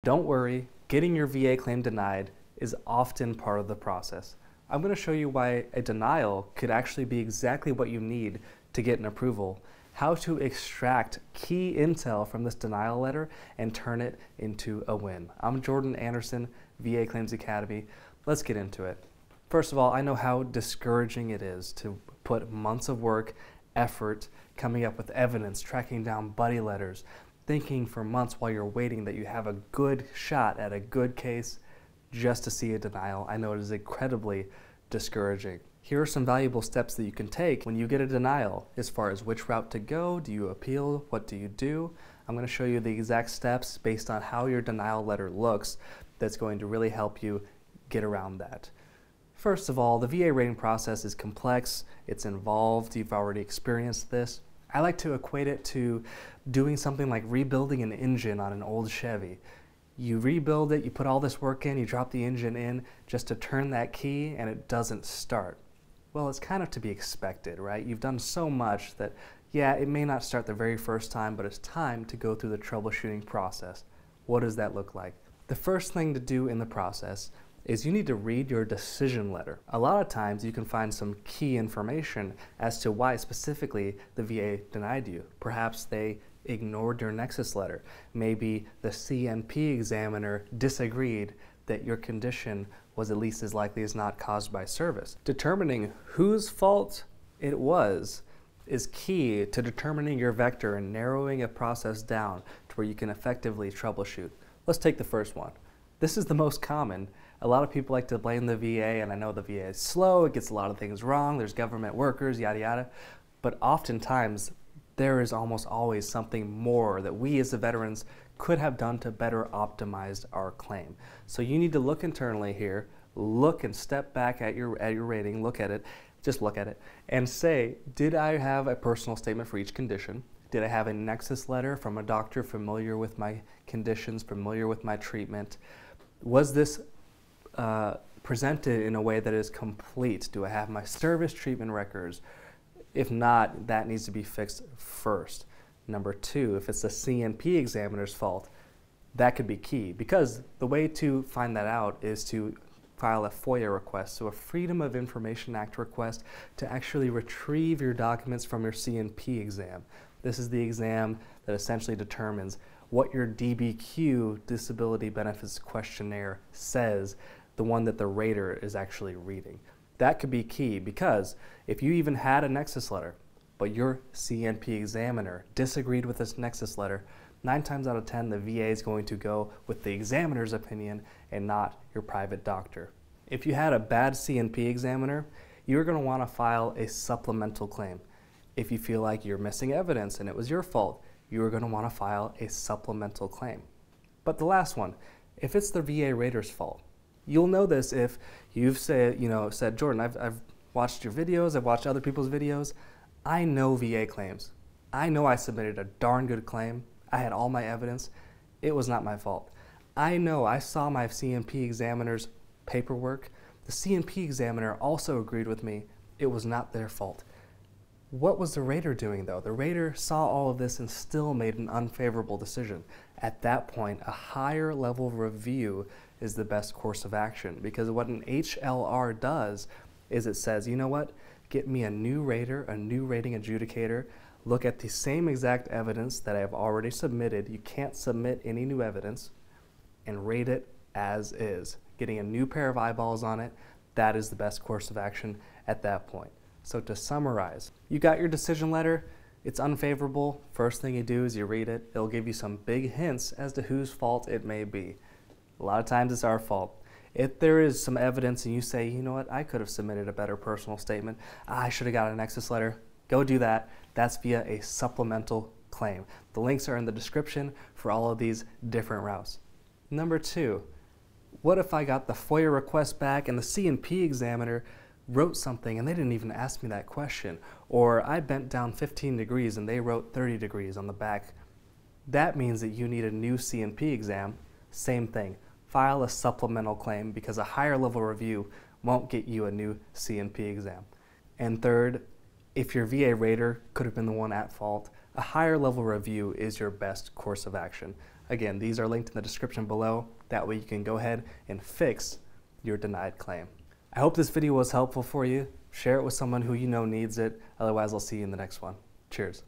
Don't worry, getting your VA claim denied is often part of the process. I'm going to show you why a denial could actually be exactly what you need to get an approval, how to extract key intel from this denial letter and turn it into a win. I'm Jordan Anderson, VA Claims Academy. Let's get into it. First of all, I know how discouraging it is to put months of work, effort, coming up with evidence, tracking down buddy letters, thinking for months while you're waiting that you have a good shot at a good case just to see a denial. I know it is incredibly discouraging. Here are some valuable steps that you can take when you get a denial as far as which route to go. Do you appeal? What do you do? I'm going to show you the exact steps based on how your denial letter looks that's going to really help you get around that. First of all, the VA rating process is complex, it's involved, you've already experienced this. I like to equate it to doing something like rebuilding an engine on an old Chevy. You rebuild it, you put all this work in, you drop the engine in just to turn that key and it doesn't start. Well, it's kind of to be expected, right? You've done so much that, yeah, it may not start the very first time, but it's time to go through the troubleshooting process. What does that look like? The first thing to do in the process is you need to read your decision letter. A lot of times you can find some key information as to why specifically the VA denied you. Perhaps they ignored your nexus letter. Maybe the CNP examiner disagreed that your condition was at least as likely as not caused by service. Determining whose fault it was is key to determining your vector and narrowing a process down to where you can effectively troubleshoot. Let's take the first one. This is the most common. A lot of people like to blame the VA, and I know the VA is slow, it gets a lot of things wrong, there's government workers, yada yada, but oftentimes there is almost always something more that we as the veterans could have done to better optimize our claim. So you need to look internally here, look and step back at your rating, look at it, just look at it, and say, did I have a personal statement for each condition? Did I have a nexus letter from a doctor familiar with my conditions, familiar with my treatment? Was this presented in a way that is complete? Do I have my service treatment records? If not, that needs to be fixed first. Number two, if it's the CNP examiner's fault, that could be key, because the way to find that out is to file a FOIA request, so a Freedom of Information Act request to actually retrieve your documents from your CNP exam. This is the exam that essentially determines what your DBQ, Disability Benefits Questionnaire, says, the one that the rater is actually reading. That could be key, because if you even had a nexus letter, but your CNP examiner disagreed with this nexus letter, 9 times out of 10 the VA is going to go with the examiner's opinion and not your private doctor. If you had a bad CNP examiner, you're going to want to file a supplemental claim. If you feel like you're missing evidence and it was your fault, you are going to want to file a supplemental claim. But the last one, if it's the VA rater's fault, you'll know this if you've said, Jordan, I've watched your videos, I've watched other people's videos. I know VA claims. I know I submitted a darn good claim. I had all my evidence. It was not my fault. I know I saw my CNP examiner's paperwork. The CNP examiner also agreed with me. It was not their fault. What was the rater doing though? The rater saw all of this and still made an unfavorable decision. At that point, a higher level review is the best course of action, because what an HLR does is it says, you know what, get me a new rater, a new rating adjudicator, look at the same exact evidence that I have already submitted, you can't submit any new evidence, and rate it as is. Getting a new pair of eyeballs on it, that is the best course of action at that point. So to summarize, you got your decision letter, it's unfavorable. First thing you do is you read it. It'll give you some big hints as to whose fault it may be. A lot of times it's our fault. If there is some evidence and you say, you know what, I could have submitted a better personal statement, I should have got a nexus letter, go do that. That's via a supplemental claim. The links are in the description for all of these different routes. Number two, what if I got the FOIA request back and the CNP examiner wrote something and they didn't even ask me that question, or I bent down 15 degrees and they wrote 30 degrees on the back? That means that you need a new CNP exam. Same thing, file a supplemental claim, because a higher level review won't get you a new CNP exam. And third, if your VA rater could have been the one at fault, a higher level review is your best course of action. Again, these are linked in the description below. That way you can go ahead and fix your denied claim. I hope this video was helpful for you. Share it with someone who you know needs it. Otherwise, I'll see you in the next one. Cheers.